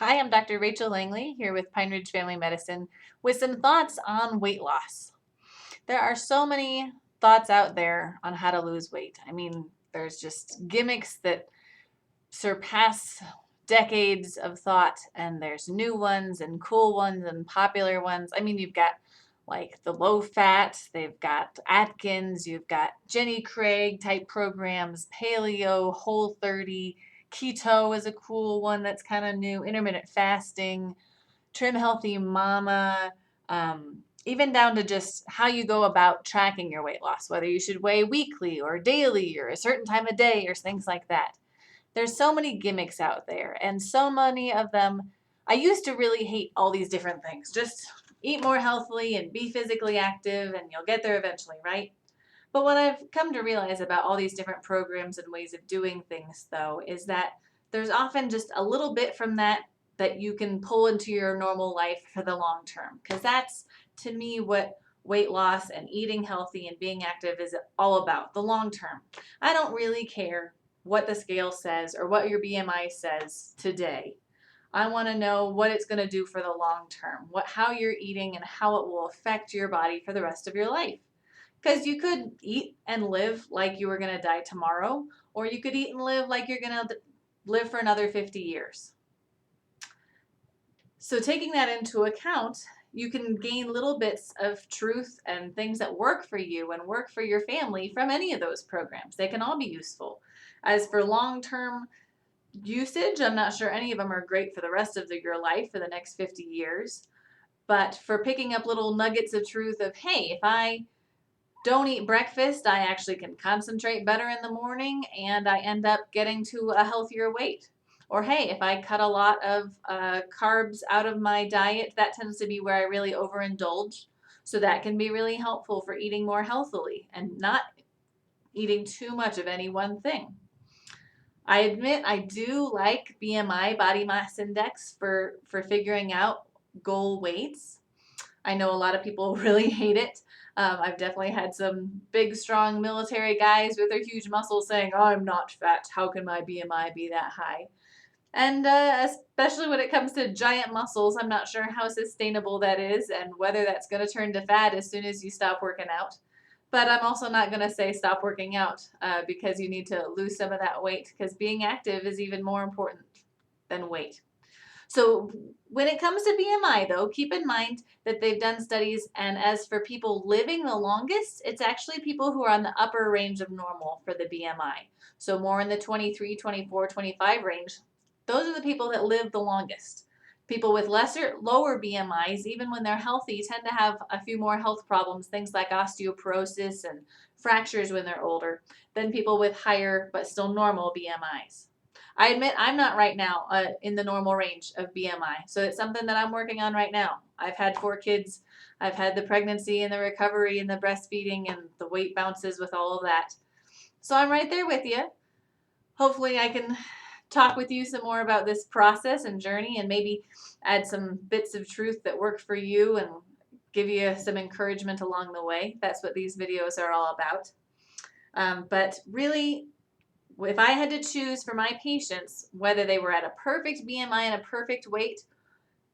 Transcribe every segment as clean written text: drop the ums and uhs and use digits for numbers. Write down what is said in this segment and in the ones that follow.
Hi, I'm Dr. Rachel Langley here with Pine Ridge Family Medicine with some thoughts on weight loss. There are so many thoughts out there on how to lose weight. I mean, there's just gimmicks that surpass decades of thought, and there's new ones and cool ones and popular ones. I mean, you've got like the low fat, they've got Atkins, you've got Jenny Craig type programs, paleo, whole 30, keto is a cool one that's kind of new, intermittent fasting, trim healthy mama, even down to just how you go about tracking your weight loss, whether you should weigh weekly or daily or a certain time of day or things like that. There's so many gimmicks out there, and so many of them. I used to really hate all these different things. Just eat more healthily and be physically active, and you'll get there eventually, right? But what I've come to realize about all these different programs and ways of doing things, though, is that there's often just a little bit from that that you can pull into your normal life for the long term. Because that's, to me, what weight loss and eating healthy and being active is all about, the long term. I don't really care what the scale says or what your BMI says today. I want to know what it's going to do for the long term, how you're eating and how it will affect your body for the rest of your life. Because you could eat and live like you were going to die tomorrow, or you could eat and live like you're going to live for another 50 years. So taking that into account, you can gain little bits of truth and things that work for you and work for your family from any of those programs. They can all be useful. As for long-term usage, I'm not sure any of them are great for the rest of your life for the next 50 years. But for picking up little nuggets of truth of, hey, if I don't eat breakfast, I actually can concentrate better in the morning and I end up getting to a healthier weight. Or hey, if I cut a lot of carbs out of my diet, that tends to be where I really overindulge. So that can be really helpful for eating more healthily and not eating too much of any one thing. I admit I do like BMI, body mass index, for figuring out goal weights. I know a lot of people really hate it. I've definitely had some big, strong military guys with their huge muscles saying, "Oh, I'm not fat. How can my BMI be that high?" And especially when it comes to giant muscles, I'm not sure how sustainable that is and whether that's going to turn to fat as soon as you stop working out. But I'm also not going to say stop working out because you need to lose some of that weight, because being active is even more important than weight. So when it comes to BMI, though, keep in mind that they've done studies, and as for people living the longest, it's actually people who are on the upper range of normal for the BMI. So more in the 23, 24, 25 range. Those are the people that live the longest. People with lower BMIs, even when they're healthy, tend to have a few more health problems, things like osteoporosis and fractures when they're older, than people with higher but still normal BMIs. I admit I'm not right now in the normal range of BMI. So it's something that I'm working on right now. I've had 4 kids. I've had the pregnancy and the recovery and the breastfeeding and the weight bounces with all of that. So I'm right there with you. Hopefully I can talk with you some more about this process and journey and maybe add some bits of truth that work for you and give you some encouragement along the way. That's what these videos are all about. But really, if I had to choose for my patients, whether they were at a perfect BMI and a perfect weight,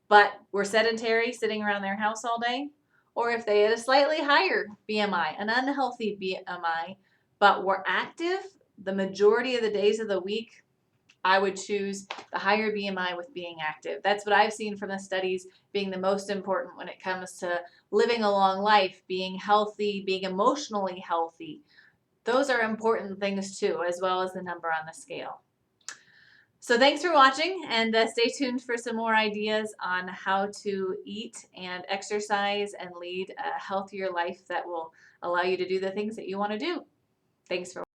but were sedentary, sitting around their house all day, or if they had a slightly higher BMI, an unhealthy BMI, but were active the majority of the days of the week, I would choose the higher BMI with being active. That's what I've seen from the studies being the most important when it comes to living a long life, being healthy, being emotionally healthy. Those are important things too, as well as the number on the scale. So thanks for watching, and stay tuned for some more ideas on how to eat and exercise and lead a healthier life that will allow you to do the things that you want to do. Thanks for